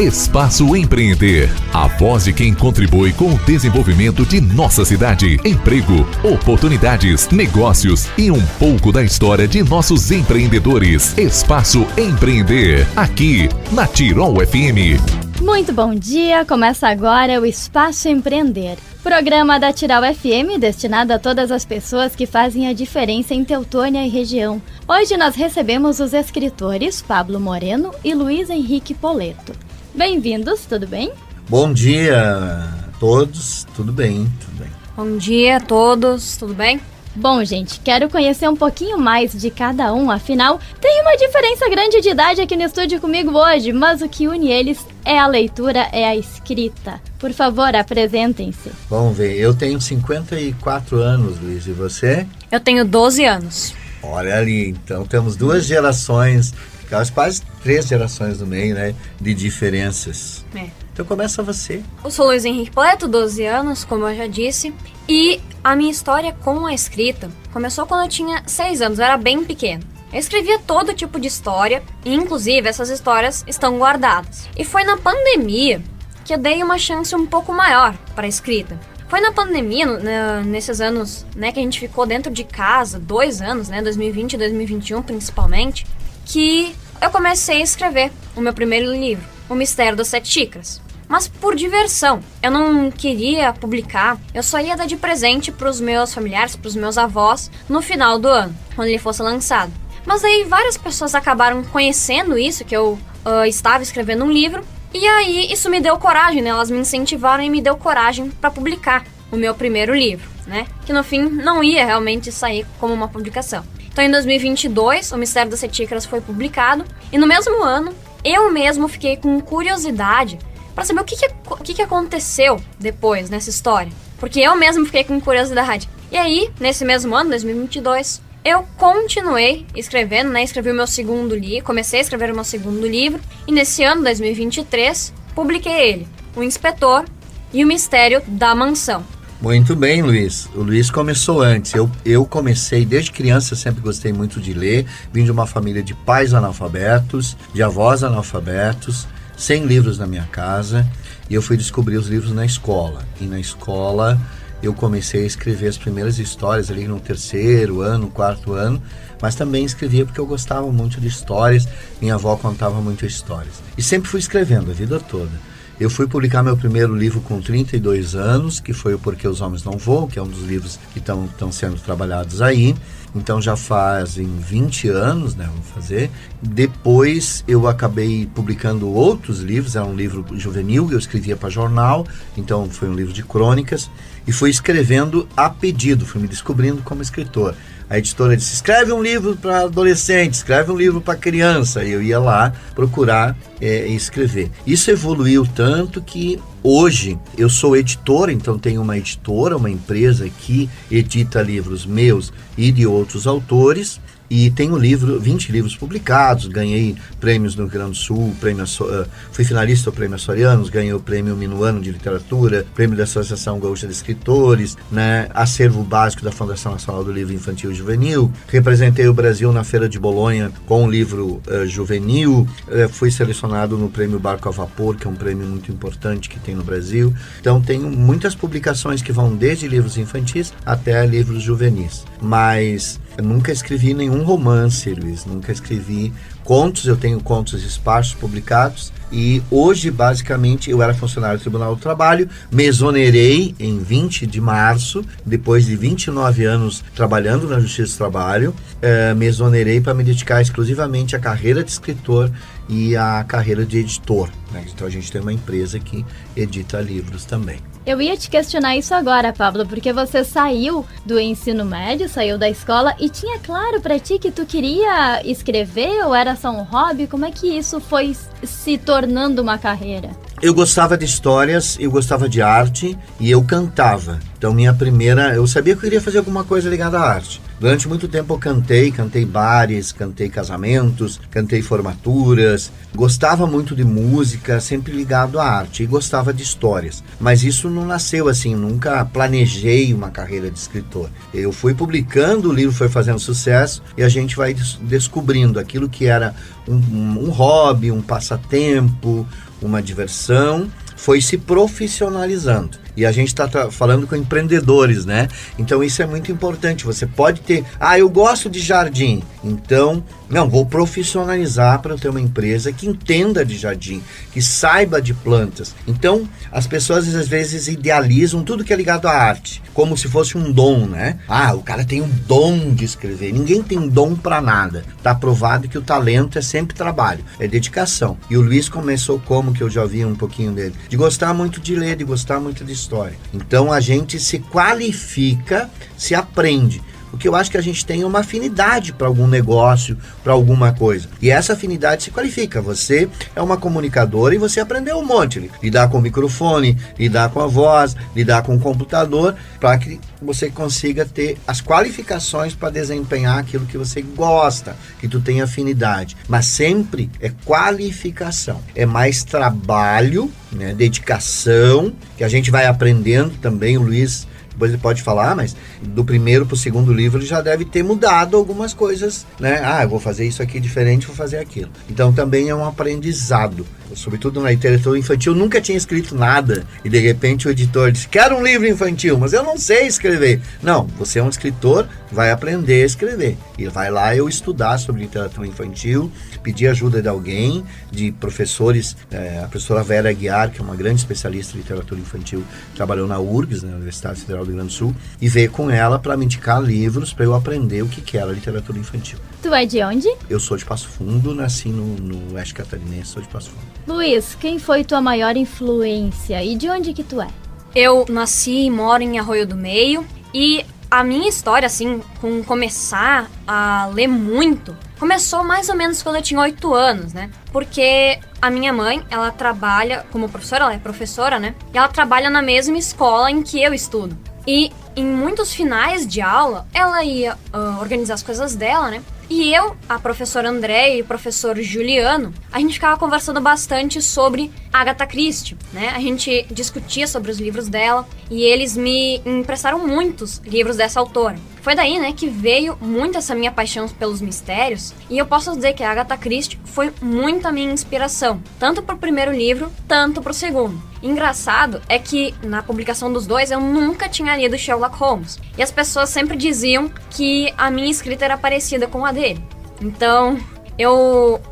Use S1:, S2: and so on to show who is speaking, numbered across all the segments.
S1: Espaço Empreender. A voz de quem contribui com o desenvolvimento de nossa cidade. Emprego, oportunidades, negócios e um pouco da história de nossos empreendedores. Espaço Empreender. Aqui, na Tirol FM.
S2: Muito bom dia, começa agora o Espaço Empreender, programa da Tirol FM destinado a todas as pessoas que fazem a diferença em Teutônia e região. Hoje nós recebemos os escritores Pablo Moreno e Luiz Henrique Poleto. Bem-vindos, tudo bem?
S3: Bom dia a todos, tudo bem.
S4: Bom dia a todos, tudo bem?
S2: Bom, gente, quero conhecer um pouquinho mais de cada um, afinal, tem uma diferença grande de idade aqui no estúdio comigo hoje, mas o que une eles é a leitura, é a escrita. Por favor, apresentem-se.
S3: Vamos ver, eu tenho 54 anos, Luiz, e você?
S4: Eu tenho 12 anos.
S3: Olha ali, então temos duas gerações, quase 3 gerações no meio, né, de diferenças. Então começa você.
S4: Eu sou Luiz Henrique Poleto, 12 anos, como eu já disse, e a minha história com a escrita começou quando eu tinha 6 anos, eu era bem pequeno. Eu escrevia todo tipo de história, e inclusive essas histórias estão guardadas. E foi na pandemia que eu dei uma chance um pouco maior para a escrita. Foi na pandemia, nesses anos, né, que a gente ficou dentro de casa, 2 anos, né, 2020 e 2021 principalmente, que eu comecei a escrever o meu primeiro livro, O Mistério das 7 Xícaras. Mas por diversão, eu não queria publicar, eu só ia dar de presente para os meus familiares, para os meus avós, no final do ano, quando ele fosse lançado. Mas aí várias pessoas acabaram conhecendo isso, que eu estava escrevendo um livro, e aí isso me deu coragem, né? Elas me incentivaram e me deu coragem para publicar o meu primeiro livro, né? Que no fim não ia realmente sair como uma publicação. Então em 2022, O Mistério das 7 Xícaras foi publicado, e no mesmo ano, eu mesmo fiquei com curiosidade para saber o que aconteceu depois nessa história. Porque eu mesmo fiquei com curiosidade. E aí, nesse mesmo ano, 2022, eu continuei escrevendo, né? Escrevi o meu segundo livro, comecei a escrever o meu segundo livro. E nesse ano, 2023, publiquei ele, O Inspetor e o Mistério da Mansão.
S3: Muito bem, Luiz. O Luiz começou antes. Eu comecei, desde criança, sempre gostei muito de ler. Vim de uma família de pais analfabetos, de avós analfabetos, sem livros na minha casa, e eu fui descobrir os livros na escola. E na escola eu comecei a escrever as primeiras histórias ali no 3º ano, 4º ano, mas também escrevia porque eu gostava muito de histórias, minha avó contava muitas histórias. E sempre fui escrevendo a vida toda. Eu fui publicar meu primeiro livro com 32 anos, que foi o Porque os Homens Não Voam, que é um dos livros que estão sendo trabalhados aí. Então já fazem 20 anos, né, vamos fazer. Depois eu acabei publicando outros livros, era um livro juvenil, eu escrevia para jornal, então foi um livro de crônicas. E fui escrevendo a pedido, fui me descobrindo como escritor. A editora disse, escreve um livro para adolescente, escreve um livro para criança. E eu ia lá procurar escrever. Isso evoluiu tanto que hoje eu sou editor, então tenho uma editora, uma empresa que edita livros meus e de outros autores. E tenho 20 livros publicados, ganhei prêmios no Rio Grande do Sul, fui finalista do Prêmio Açorianos, ganhei o Prêmio Minuano de Literatura, Prêmio da Associação Gaúcha de Escritores, né, acervo básico da Fundação Nacional do Livro Infantil e Juvenil, representei o Brasil na Feira de Bolonha com um livro juvenil, fui selecionado no Prêmio Barco a Vapor, que é um prêmio muito importante que tem no Brasil. Então tenho muitas publicações que vão desde livros infantis até livros juvenis, mas eu nunca escrevi nenhum romance, Luiz, nunca escrevi contos, eu tenho contos esparsos publicados e hoje, basicamente, eu era funcionário do Tribunal do Trabalho, me exonerei em 20 de março, depois de 29 anos trabalhando na Justiça do Trabalho, me exonerei para me dedicar exclusivamente à carreira de escritor e à carreira de editor, né? Então a gente tem uma empresa que edita livros também.
S2: Eu ia te questionar isso agora, Pablo, porque você saiu do ensino médio, saiu da escola e tinha claro pra ti que tu queria escrever ou era só um hobby? Como é que isso foi se tornando uma carreira?
S3: Eu gostava de histórias, eu gostava de arte e eu cantava. Então eu sabia que eu queria fazer alguma coisa ligada à arte. Durante muito tempo eu cantei bares, cantei casamentos, cantei formaturas, gostava muito de música, sempre ligado à arte, e gostava de histórias. Mas isso não nasceu assim, nunca planejei uma carreira de escritor. Eu fui publicando, o livro foi fazendo sucesso, e a gente vai descobrindo aquilo que era um hobby, um passatempo, uma diversão, foi se profissionalizando. E a gente está falando com empreendedores, né? Então isso é muito importante. Você pode ter, eu gosto de jardim, então, vou profissionalizar para eu ter uma empresa que entenda de jardim, que saiba de plantas. Então, as pessoas às vezes idealizam tudo que é ligado à arte, como se fosse um dom, né? O cara tem um dom de escrever. Ninguém tem dom para nada. Tá provado que o talento é sempre trabalho, é dedicação. E o Luiz começou que eu já vi um pouquinho dele, de gostar muito de ler, de gostar muito de história. Então a gente se qualifica, se aprende. Porque eu acho que a gente tem uma afinidade para algum negócio, para alguma coisa. E essa afinidade se qualifica. Você é uma comunicadora e você aprendeu um monte. Lidar com o microfone, lidar com a voz, lidar com o computador, para que você consiga ter as qualificações para desempenhar aquilo que você gosta, que tu tem afinidade. Mas sempre é qualificação. É mais trabalho, né, dedicação, que a gente vai aprendendo também. O Luiz, depois ele pode falar, mas do primeiro para o segundo livro ele já deve ter mudado algumas coisas, né? Eu vou fazer isso aqui diferente, vou fazer aquilo. Então também é um aprendizado. Sobretudo na literatura infantil, eu nunca tinha escrito nada. E de repente o editor disse, quero um livro infantil, mas eu não sei escrever. Não, você é um escritor, vai aprender a escrever. E vai lá eu estudar sobre literatura infantil, pedir ajuda de alguém, de professores, a professora Vera Aguiar, que é uma grande especialista em literatura infantil, trabalhou na URGS, na Universidade Federal do Rio Grande do Sul, e ver com ela para me indicar livros para eu aprender o que era literatura infantil.
S2: Tu é de onde?
S3: Eu sou de Passo Fundo, nasci no Oeste Catarinense, sou de Passo Fundo.
S2: Luiz, quem foi tua maior influência e de onde que tu é?
S4: Eu nasci e moro em Arroio do Meio, e a minha história, assim, com começar a ler muito, começou mais ou menos quando eu tinha 8 anos, né? Porque a minha mãe, ela trabalha como professora, ela é professora, né? E ela trabalha na mesma escola em que eu estudo. E em muitos finais de aula, ela ia organizar as coisas dela, né? E eu, a professora André e o professor Juliano, a gente ficava conversando bastante sobre Agatha Christie, né? A gente discutia sobre os livros dela e eles me emprestaram muitos livros dessa autora. Foi daí, né, que veio muito essa minha paixão pelos mistérios, e eu posso dizer que a Agatha Christie foi muito a minha inspiração, tanto pro primeiro livro, tanto pro segundo. Engraçado é que na publicação dos dois eu nunca tinha lido Sherlock Holmes, e as pessoas sempre diziam que a minha escrita era parecida com a dele. Então,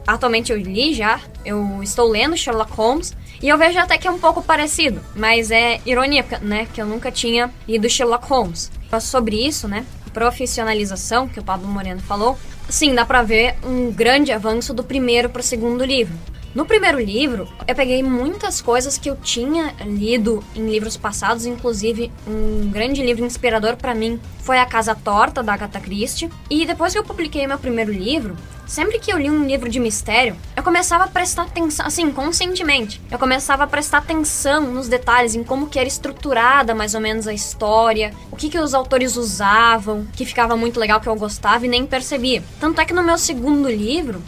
S4: atualmente eu li já, eu estou lendo Sherlock Holmes, e eu vejo até que é um pouco parecido, mas é ironia, né, que eu nunca tinha lido Sherlock Holmes. Sobre isso, né, profissionalização, que o Pablo Moreno falou, sim, dá pra ver um grande avanço do primeiro pro segundo livro. No primeiro livro, eu peguei muitas coisas que eu tinha lido em livros passados, inclusive um grande livro inspirador pra mim foi A Casa Torta, da Agatha Christie. E depois que eu publiquei meu primeiro livro, sempre que eu li um livro de mistério, eu começava a prestar atenção, assim, conscientemente. Eu começava a prestar atenção nos detalhes, em como que era estruturada mais ou menos a história, o que os autores usavam, que ficava muito legal, que eu gostava e nem percebia. Tanto é que no meu segundo livro,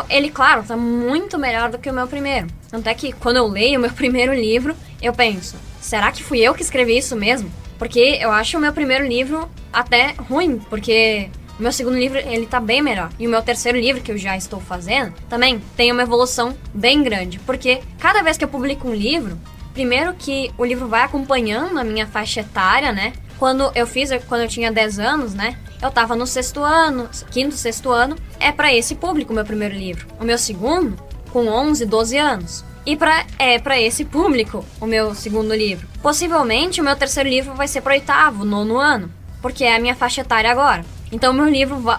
S4: ele, claro, tá muito melhor do que o meu primeiro. Tanto é que quando eu leio o meu primeiro livro, eu penso, será que fui eu que escrevi isso mesmo? Porque eu acho o meu primeiro livro até ruim, porque o meu segundo livro, ele tá bem melhor. E o meu terceiro livro, que eu já estou fazendo, também tem uma evolução bem grande. Porque cada vez que eu publico um livro, primeiro que o livro vai acompanhando a minha faixa etária, né? Quando eu tinha 10 anos, né? Eu tava no 6º ano, 5º, 6º ano. É pra esse público o meu primeiro livro. O meu segundo, com 11, 12 anos. E é pra esse público o meu segundo livro. Possivelmente o meu terceiro livro vai ser pro 8º, 9º ano. Porque é a minha faixa etária agora. Então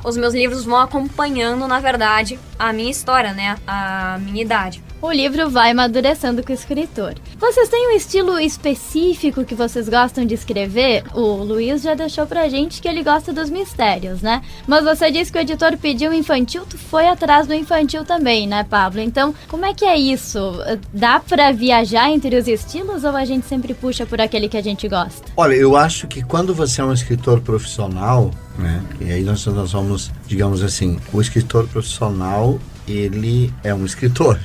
S4: os meus livros vão acompanhando, na verdade, a minha história, né? A minha idade.
S2: O livro vai amadurecendo com o escritor. Vocês têm um estilo específico que vocês gostam de escrever? O Luiz já deixou pra gente que ele gosta dos mistérios, né? Mas você disse que o editor pediu infantil, tu foi atrás do infantil também, né, Pablo? Então, como é que é isso? Dá pra viajar entre os estilos ou a gente sempre puxa por aquele que a gente gosta?
S3: Olha, eu acho que quando você é um escritor profissional, né? E aí nós vamos, digamos assim, o escritor profissional, ele é um escritor.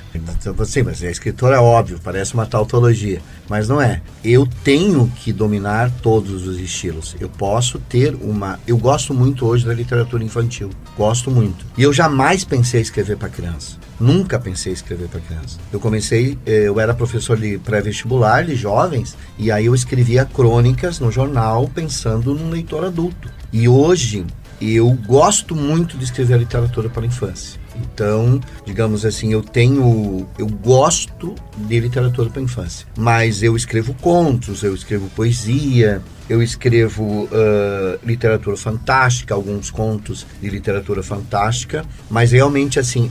S3: Sim, mas escritor é óbvio, parece uma tautologia, mas não é. Eu tenho que dominar todos os estilos. Eu posso ter eu gosto muito hoje da literatura infantil, gosto muito. E eu jamais pensei em escrever para criança. Nunca pensei em escrever para criança. Eu era professor de pré-vestibular, de jovens, e aí eu escrevia crônicas no jornal pensando num leitor adulto. E hoje eu gosto muito de escrever literatura para a infância. Então, digamos assim, eu gosto de literatura para a infância. Mas eu escrevo contos, eu escrevo poesia, eu escrevo literatura fantástica, alguns contos de literatura fantástica. Mas realmente, assim,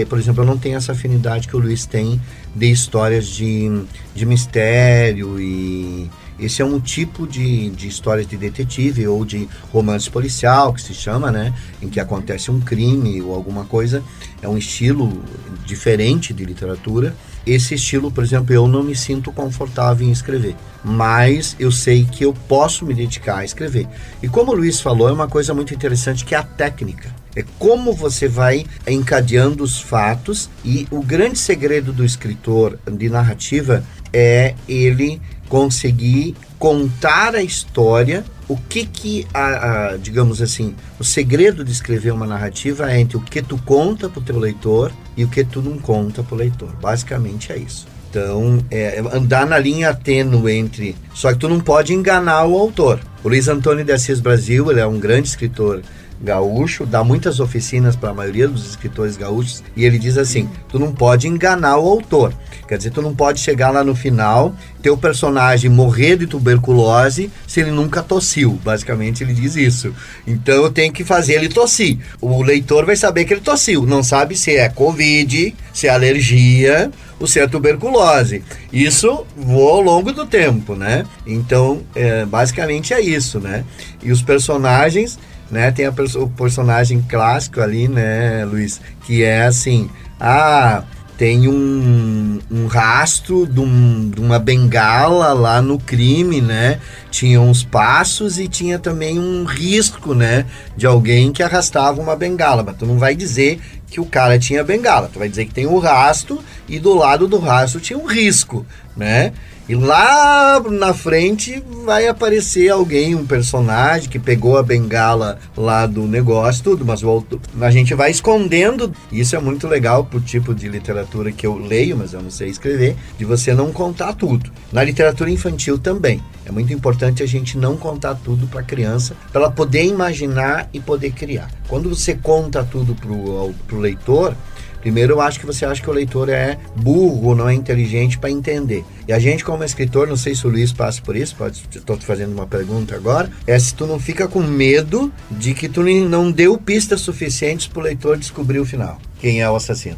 S3: por exemplo, eu não tenho essa afinidade que o Luiz tem de histórias de mistério e... Esse é um tipo de histórias de detetive ou de romance policial, que se chama, né? Em que acontece um crime ou alguma coisa. É um estilo diferente de literatura. Esse estilo, por exemplo, eu não me sinto confortável em escrever. Mas eu sei que eu posso me dedicar a escrever. E como o Luiz falou, é uma coisa muito interessante que é a técnica. É como você vai encadeando os fatos. E o grande segredo do escritor de narrativa é ele conseguir contar a história. O que digamos assim, o segredo de escrever uma narrativa é entre o que tu conta pro teu leitor e o que tu não conta pro leitor. Basicamente é isso. Então, andar na linha tênue entre... Só que tu não pode enganar o autor. O Luiz Antônio de Assis Brasil, ele é um grande escritor gaúcho, dá muitas oficinas para a maioria dos escritores gaúchos, e ele diz assim, tu não pode enganar o autor. Quer dizer, tu não pode chegar lá no final, teu personagem morrer de tuberculose se ele nunca tossiu. Basicamente ele diz isso. Então eu tenho que fazer ele tossir. O leitor vai saber que ele tossiu, não sabe se é Covid, se é alergia ou se é tuberculose. Isso voa ao longo do tempo, né? Então, basicamente é isso, né? E os personagens, né? Tem o personagem clássico ali, né, Luiz? Que é assim, tem um rastro de uma bengala lá no crime, né? Tinha uns passos e tinha também um risco, né? De alguém que arrastava uma bengala. Mas tu não vai dizer que o cara tinha bengala. Tu vai dizer que tem um rastro e do lado do rastro tinha um risco, né? E lá na frente vai aparecer alguém, um personagem que pegou a bengala lá do negócio, tudo, mas a gente vai escondendo. Isso é muito legal pro tipo de literatura que eu leio, mas eu não sei escrever, de você não contar tudo. Na literatura infantil também. É muito importante a gente não contar tudo para a criança, para ela poder imaginar e poder criar. Quando você conta tudo pro leitor, primeiro, eu acho que você acha que o leitor é burro, não é inteligente para entender. E a gente, como escritor, não sei se o Luiz passa por isso, estou te fazendo uma pergunta agora, se tu não fica com medo de que tu não deu pistas suficientes para o leitor descobrir o final. Quem é o assassino?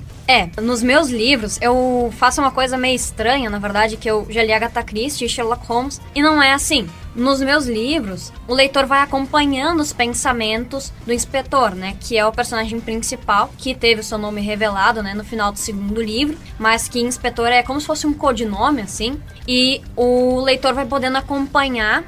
S4: Nos meus livros eu faço uma coisa meio estranha, na verdade, que eu já li Agatha Christie e Sherlock Holmes, e não é assim. Nos meus livros, o leitor vai acompanhando os pensamentos do inspetor, né, que é o personagem principal, que teve o seu nome revelado, né, no final do segundo livro, mas que inspetor é como se fosse um codinome, assim, e o leitor vai podendo acompanhar,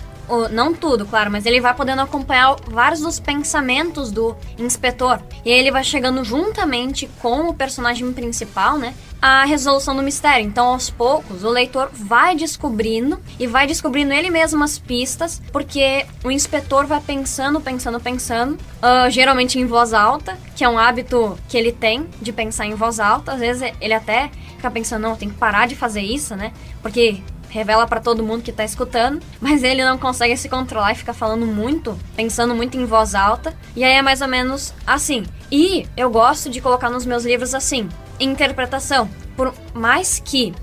S4: não tudo, claro, mas ele vai podendo acompanhar vários dos pensamentos do inspetor. E aí ele vai chegando juntamente com o personagem principal, né, a resolução do mistério. Então, aos poucos, o leitor vai descobrindo e vai descobrindo ele mesmo as pistas, porque o inspetor vai pensando, geralmente em voz alta, que é um hábito que ele tem de pensar em voz alta. Às vezes ele até fica pensando, não, tem que parar de fazer isso, né, porque revela pra todo mundo que tá escutando, mas ele não consegue se controlar e fica falando muito, pensando muito em voz alta, e aí é mais ou menos assim. E eu gosto de colocar nos meus livros assim, interpretação. por mais que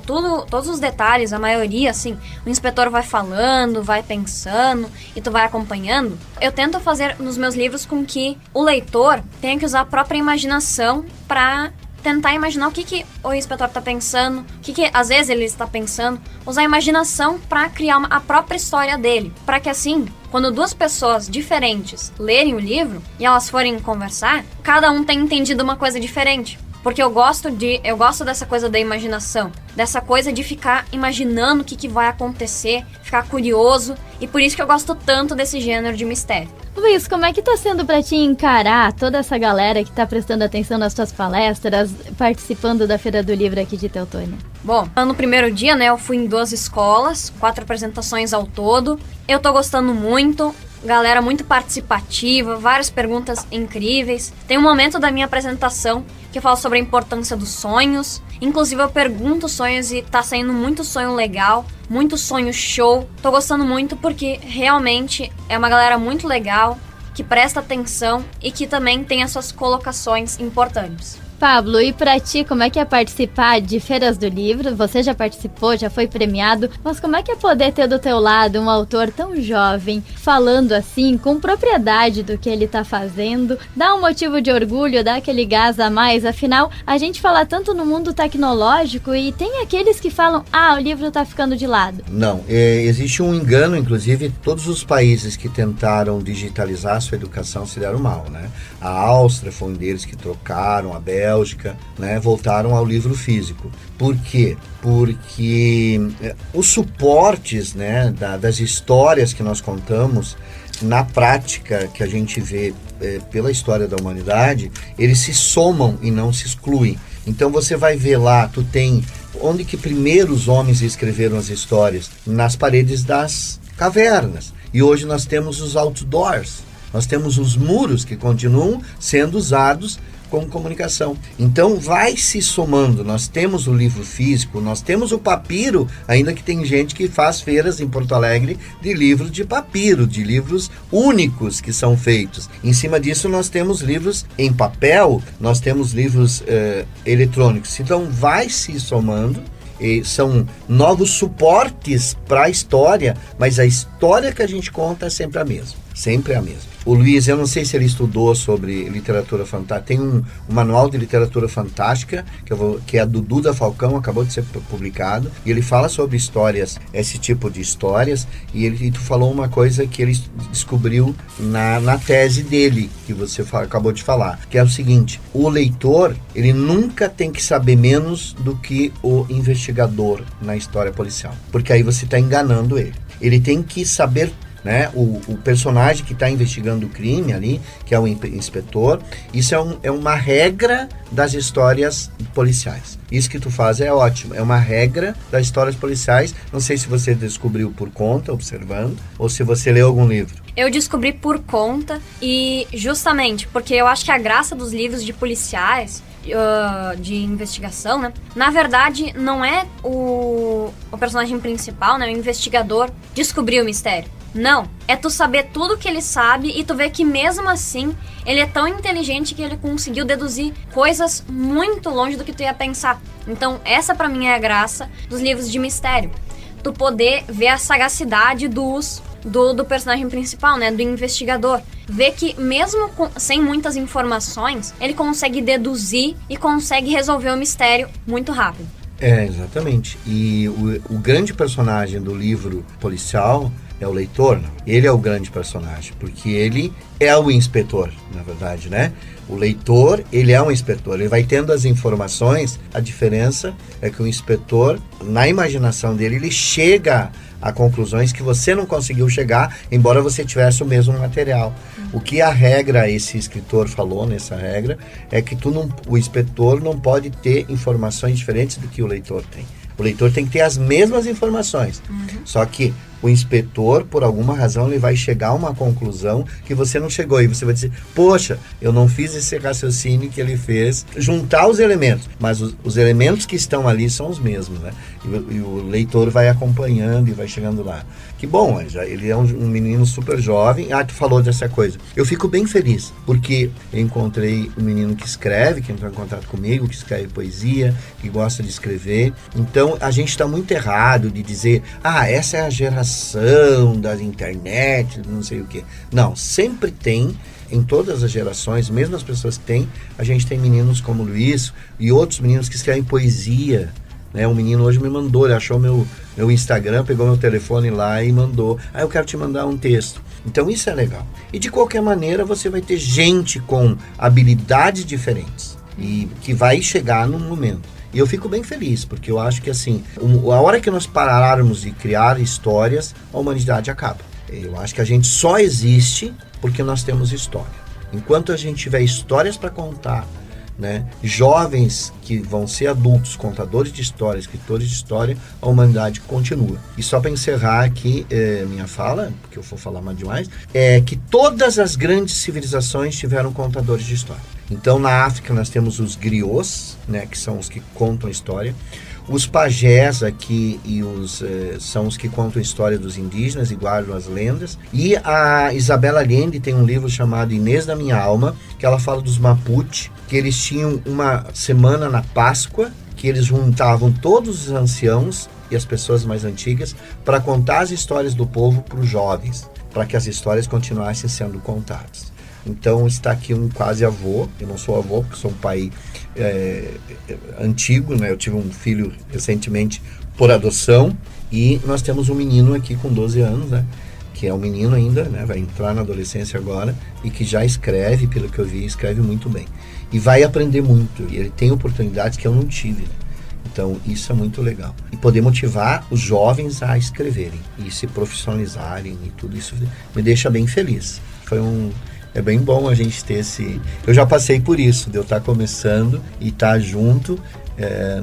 S4: todos os detalhes, a maioria, assim, o inspetor vai falando, vai pensando e tu vai acompanhando, eu tento fazer nos meus livros com que o leitor tenha que usar a própria imaginação para tentar imaginar o que o inspetor está pensando, o que às vezes ele está pensando, usar a imaginação para criar a própria história dele, para que assim, quando duas pessoas diferentes lerem o livro e elas forem conversar, cada um tenha entendido uma coisa diferente. Porque eu gosto dessa coisa da imaginação, dessa coisa de ficar imaginando o que vai acontecer, ficar curioso, e por isso que eu gosto tanto desse gênero de mistério.
S2: Luiz, como é que tá sendo pra ti encarar toda essa galera que tá prestando atenção nas tuas palestras, participando da Feira do Livro aqui de Teutônia?
S4: Bom, no primeiro dia, né, eu fui em 2 escolas, 4 apresentações ao todo. Eu tô gostando muito, galera muito participativa, várias perguntas incríveis. Tem um momento da minha apresentação que eu falo sobre a importância dos sonhos. Inclusive eu pergunto sonhos e tá saindo muito sonho legal, muito sonho show. Tô gostando muito porque realmente é uma galera muito legal, que presta atenção e que também tem as suas colocações importantes.
S2: Pablo, e pra ti, como é que é participar de feiras do livro? Você já participou, já foi premiado, mas como é que é poder ter do teu lado um autor tão jovem, falando assim, com propriedade do que ele tá fazendo? Dá um motivo de orgulho, dá aquele gás a mais, afinal, a gente fala tanto no mundo tecnológico e tem aqueles que falam, o livro tá ficando de lado.
S3: Não, existe um engano, inclusive, todos os países que tentaram digitalizar a sua educação se deram mal, né? A Áustria foi um deles que trocaram, a Bélgica, né, voltaram ao livro físico. Por quê? Porque os suportes, né, das histórias que nós contamos, na prática que a gente vê pela história da humanidade, eles se somam e não se excluem. Então você vai ver lá, tu tem onde que primeiro os homens escreveram as histórias? Nas paredes das cavernas. E hoje nós temos os outdoors, nós temos os muros que continuam sendo usados como comunicação. Então vai se somando, nós temos o livro físico, nós temos o papiro, ainda que tem gente que faz feiras em Porto Alegre de livros de papiro, de livros únicos que são feitos. Em cima disso nós temos livros em papel, nós temos livros eletrônicos. Então vai se somando, e são novos suportes para a história, mas a história que a gente conta é sempre a mesma. Sempre a mesma. O Luiz, eu não sei se ele estudou sobre literatura fantástica. Tem um manual de literatura fantástica, que é do Duda Falcão, acabou de ser publicado. E ele fala sobre histórias, esse tipo de histórias. E tu falou uma coisa que ele descobriu na tese dele, que você acabou de falar. Que é o seguinte, o leitor, ele nunca tem que saber menos do que o investigador na história policial. Porque aí você está enganando ele. Ele tem que saber, né, o personagem que está investigando o crime ali, que é o inspetor, isso é uma regra das histórias policiais. Isso que tu faz é ótimo, é uma regra das histórias policiais. Não sei se você descobriu por conta, observando, ou se você leu algum livro.
S4: Eu descobri por conta e justamente porque eu acho que a graça dos livros de policiais, de investigação, né? Na verdade, não é o personagem principal, né? O investigador descobrir o mistério. Não, é tu saber tudo que ele sabe e tu ver que mesmo assim ele é tão inteligente que ele conseguiu deduzir coisas muito longe do que tu ia pensar. Então essa pra mim é a graça dos livros de mistério. Tu poder ver a sagacidade do personagem principal, né, do investigador. Ver que mesmo sem muitas informações, ele consegue deduzir e consegue resolver o mistério muito rápido.
S3: Exatamente. E o grande personagem do livro policial é o leitor, não. Ele é o grande personagem, porque ele é o inspetor, na verdade, né? O leitor, ele é um inspetor, ele vai tendo as informações. A diferença é que o inspetor, na imaginação dele, ele chega a conclusões que você não conseguiu chegar, embora você tivesse o mesmo material. O que a regra, esse escritor falou nessa regra, é que o inspetor não pode ter informações diferentes do que o leitor tem. O leitor tem que ter as mesmas informações. Só que o inspetor, por alguma razão, ele vai chegar a uma conclusão que você não chegou. E você vai dizer, poxa, eu não fiz esse raciocínio que ele fez. Juntar os elementos, mas os elementos que estão ali são os mesmos, né? E o leitor vai acompanhando e vai chegando lá. Que bom, ele é um menino super jovem. Tu falou dessa coisa. Eu fico bem feliz, porque eu encontrei um menino que escreve, que entrou em contato comigo, que escreve poesia, que gosta de escrever. Então, a gente está muito errado de dizer, essa é a geração da internet, não sei o quê. Não, sempre tem, em todas as gerações, mesmo as pessoas que têm, a gente tem meninos como o Luiz e outros meninos que escrevem poesia. Um menino hoje me mandou, ele achou meu Instagram, pegou meu telefone lá e mandou, eu quero te mandar um texto. Então isso é legal. E de qualquer maneira você vai ter gente com habilidades diferentes e que vai chegar num momento. E eu fico bem feliz, porque eu acho que assim, a hora que nós pararmos de criar histórias, a humanidade acaba. Eu acho que a gente só existe porque nós temos história. Enquanto a gente tiver histórias para contar, jovens que vão ser adultos, contadores de história, escritores de história, a humanidade continua. E só para encerrar aqui minha fala, porque eu vou falar mais demais, é que todas as grandes civilizações tiveram contadores de história. Então na África nós temos os griots, que são os que contam a história. Os pajés aqui são os que contam a história dos indígenas e guardam as lendas. E a Isabela Allende tem um livro chamado Inês da Minha Alma, que ela fala dos Mapuche, que eles tinham uma semana na Páscoa, que eles juntavam todos os anciãos e as pessoas mais antigas para contar as histórias do povo para os jovens, para que as histórias continuassem sendo contadas. Então está aqui um quase avô, eu não sou avô porque sou um pai antigo, eu tive um filho recentemente por adoção e nós temos um menino aqui com 12 anos, que é um menino ainda, vai entrar na adolescência agora e que já escreve, pelo que eu vi, escreve muito bem. E vai aprender muito, e ele tem oportunidades que eu não tive, Então isso é muito legal. E poder motivar os jovens a escreverem e se profissionalizarem e tudo isso me deixa bem feliz. É bem bom a gente ter esse... Eu já passei por isso, de eu estar começando e estar junto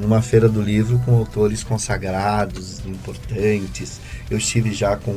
S3: numa feira do livro com autores consagrados, importantes. Eu estive já com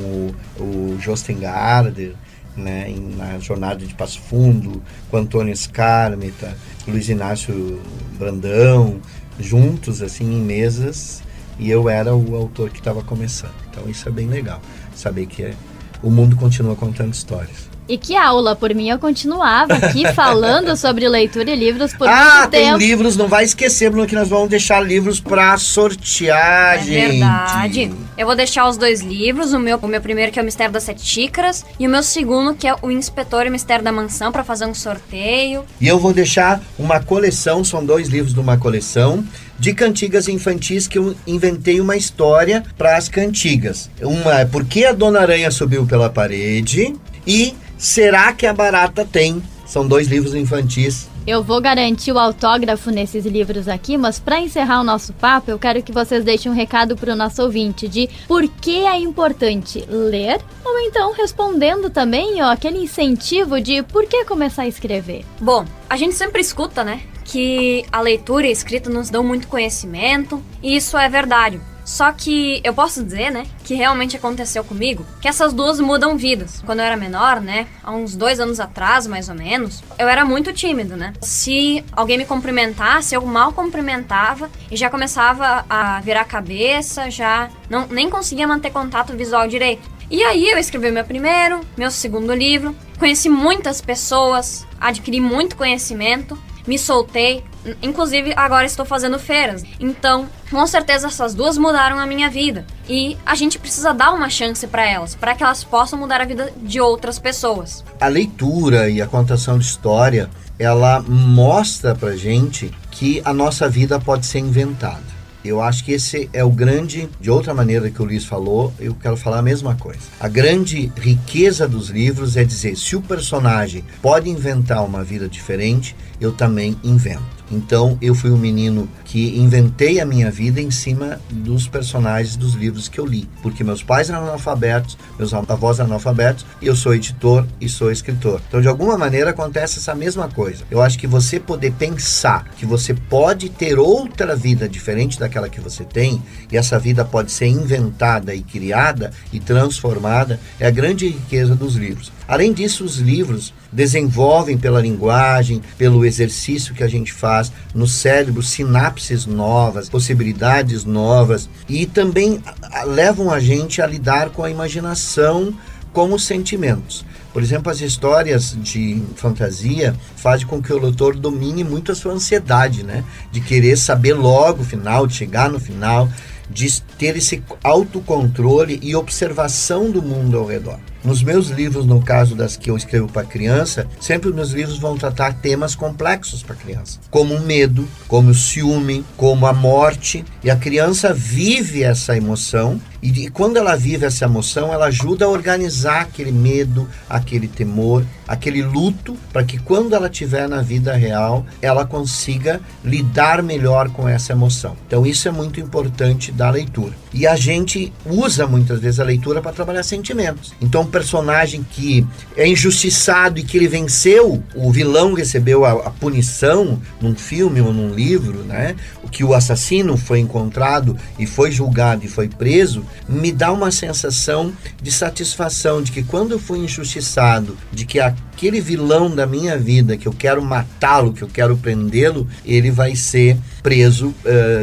S3: o Josten Garder, na jornada de Passo Fundo, com Antônio Escármeta, Luiz Inácio Brandão, juntos assim em mesas, e eu era o autor que estava começando. Então isso é bem legal, saber que o mundo continua contando histórias.
S2: E que aula, por mim eu continuava aqui falando sobre leitura e livros por muito tempo.
S3: Tem livros, não vai esquecer, Bruno, que nós vamos deixar livros pra sortear, gente.
S4: É verdade. Eu vou deixar os 2 livros, o meu primeiro que é o Mistério das 7 Xícaras e o meu segundo que é o Inspetor e o Mistério da Mansão para fazer um sorteio.
S3: E eu vou deixar uma coleção, são 2 livros de uma coleção de cantigas infantis que eu inventei uma história para as cantigas. Uma é Por que a Dona Aranha Subiu pela Parede e Será que a Barata Tem? São 2 livros infantis.
S2: Eu vou garantir o autógrafo nesses livros aqui, mas para encerrar o nosso papo, eu quero que vocês deixem um recado para o nosso ouvinte de por que é importante ler, ou então respondendo também aquele incentivo de por que começar a escrever.
S4: Bom, a gente sempre escuta, que a leitura e a escrita nos dão muito conhecimento, e isso é verdade. Só que eu posso dizer, que realmente aconteceu comigo, que essas 2 mudam vidas. Quando eu era menor, há uns 2 anos atrás, mais ou menos, eu era muito tímido, Se alguém me cumprimentasse, eu mal cumprimentava e já começava a virar a cabeça, já nem conseguia manter contato visual direito. E aí eu escrevi meu segundo livro, conheci muitas pessoas, adquiri muito conhecimento, me soltei, inclusive agora estou fazendo feiras. Então, com certeza essas 2 mudaram a minha vida. E a gente precisa dar uma chance para elas, para que elas possam mudar a vida de outras pessoas.
S3: A leitura e a contação de história, ela mostra pra gente que a nossa vida pode ser inventada. Eu acho que esse é o grande, de outra maneira que o Luiz falou, eu quero falar a mesma coisa. A grande riqueza dos livros é dizer, se o personagem pode inventar uma vida diferente, eu também invento. Então eu fui um menino que inventei a minha vida em cima dos personagens dos livros que eu li, porque meus pais eram analfabetos, meus avós eram analfabetos, e eu sou editor e sou escritor. Então de alguma maneira acontece essa mesma coisa. Eu acho que você poder pensar que você pode ter outra vida diferente daquela que você tem, e essa vida pode ser inventada e criada e transformada, é a grande riqueza dos livros. Além disso, os livros desenvolvem pela linguagem, pelo exercício que a gente faz no cérebro, sinapses novas, possibilidades novas, e também levam a gente a lidar com a imaginação, com os sentimentos. Por exemplo, as histórias de fantasia fazem com que o leitor domine muito a sua ansiedade, né? De querer saber logo o final, de chegar no final, de ter esse autocontrole e observação do mundo ao redor. Nos meus livros, no caso das que eu escrevo para criança, sempre os meus livros vão tratar temas complexos para criança, como o medo, como o ciúme, como a morte, e a criança vive essa emoção, e quando ela vive essa emoção, ela ajuda a organizar aquele medo, aquele temor, aquele luto, para que quando ela estiver na vida real, ela consiga lidar melhor com essa emoção. Então isso é muito importante da leitura. E a gente usa muitas vezes a leitura para trabalhar sentimentos. Então um personagem que é injustiçado e que ele venceu, o vilão recebeu a punição num filme ou num livro, né? Que o assassino foi encontrado e foi julgado e foi preso, me dá uma sensação de satisfação, de que quando eu fui injustiçado, de que aquele vilão da minha vida, que eu quero matá-lo, que eu quero prendê-lo, ele vai ser preso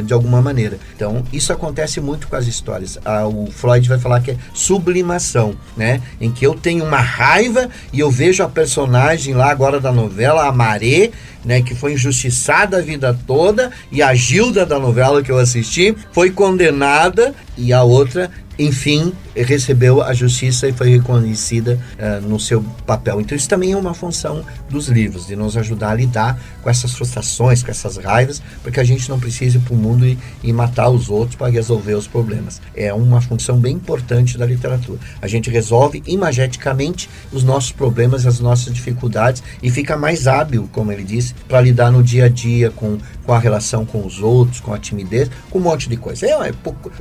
S3: de alguma maneira. Então, isso acontece muito com as histórias. O Freud vai falar que é sublimação, né? Em que eu tenho uma raiva e eu vejo a personagem lá agora da novela, a Maré, né, que foi injustiçada a vida toda, e a Gilda da novela que eu assisti foi condenada, e a outra, enfim, recebeu a justiça e foi reconhecida no seu papel. Então isso também é uma função dos livros, de nos ajudar a lidar com essas frustrações, com essas raivas, para que a gente não precise ir para o mundo e matar os outros para resolver os problemas. É uma função bem importante da literatura. A gente resolve imageticamente os nossos problemas, as nossas dificuldades, e fica mais hábil, como ele disse, para lidar no dia a dia com a relação com os outros, com a timidez, com um monte de coisa. É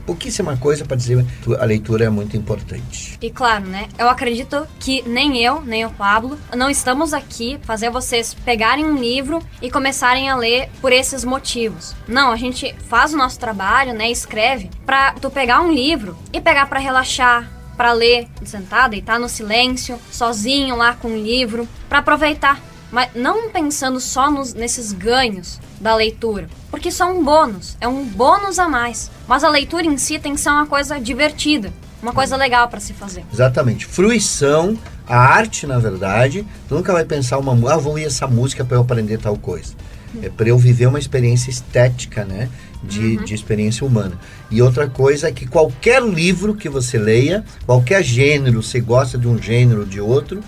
S3: pouquíssima coisa para dizer que a leitura é muito importante.
S4: E claro, né, eu acredito que nem eu, nem o Pablo, não estamos aqui fazer vocês pegarem um livro e começarem a ler por esses motivos. Não, a gente faz o nosso trabalho, né, escreve pra tu pegar um livro e pegar pra relaxar, pra ler, sentar, deitar no silêncio, sozinho lá com o livro, pra aproveitar. Mas não pensando só nesses ganhos da leitura, porque isso é um bônus a mais. Mas a leitura em si tem que ser uma coisa divertida, uma coisa legal para se fazer.
S3: Exatamente. Fruição, a arte, na verdade, tu nunca vai pensar vou ouvir essa música para eu aprender tal coisa. É para eu viver uma experiência estética, né? De experiência humana. E outra coisa é que qualquer livro que você leia, qualquer gênero, você gosta de um gênero ou de outro,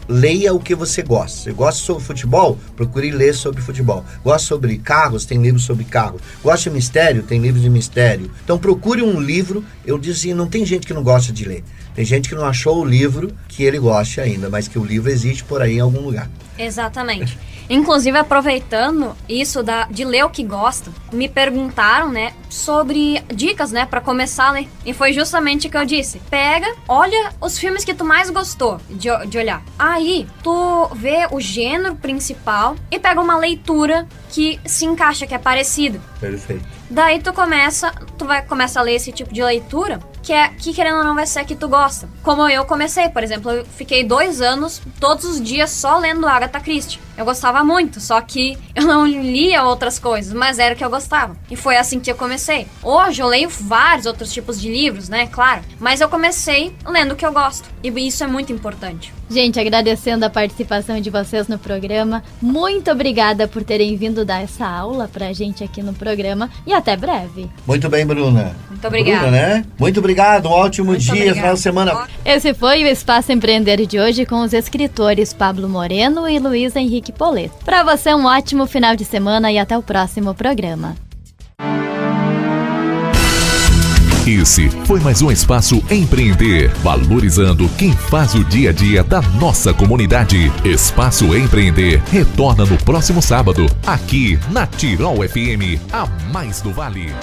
S3: leia o que você gosta. Você gosta sobre futebol? Procure ler sobre futebol. Gosta sobre carros? Tem livros sobre carros. Gosta de mistério? Tem livros de mistério. Então procure um livro. Eu dizia, não tem gente que não gosta de ler. Tem gente que não achou o livro que ele goste ainda, mas que o livro existe por aí em algum lugar.
S4: Exatamente. Inclusive, aproveitando isso de ler o que gosta, me perguntaram, né, sobre dicas, né, pra começar a ler. E foi justamente o que eu disse. Olha os filmes que tu mais gostou de olhar. Aí, tu vê o gênero principal e pega uma leitura que se encaixa, que é parecida.
S3: Perfeito.
S4: Daí tu vai começar a ler esse tipo de leitura, que querendo ou não vai ser a que tu gosta. Como eu comecei, por exemplo, eu fiquei 2 anos, todos os dias, só lendo Agatha Christie. Eu gostava muito, só que eu não lia outras coisas, mas era o que eu gostava. E foi assim que eu comecei. Hoje eu leio vários outros tipos de livros, né, claro, mas eu comecei lendo o que eu gosto. E isso é muito importante.
S2: Gente, agradecendo a participação de vocês no programa. Muito obrigada por terem vindo dar essa aula pra gente aqui no programa. E até breve.
S3: Muito bem, Bruna.
S4: Muito obrigada.
S3: Bruna, né? Muito obrigado, um ótimo dia, final de semana.
S2: Esse foi o Espaço Empreender de hoje com os escritores Pablo Moreno e Luiz Henrique Polet. Pra você, um ótimo final de semana e até o próximo programa.
S1: Esse foi mais um Espaço Empreender, valorizando quem faz o dia a dia da nossa comunidade. Espaço Empreender retorna no próximo sábado, aqui na Tirol FM, a mais do Vale.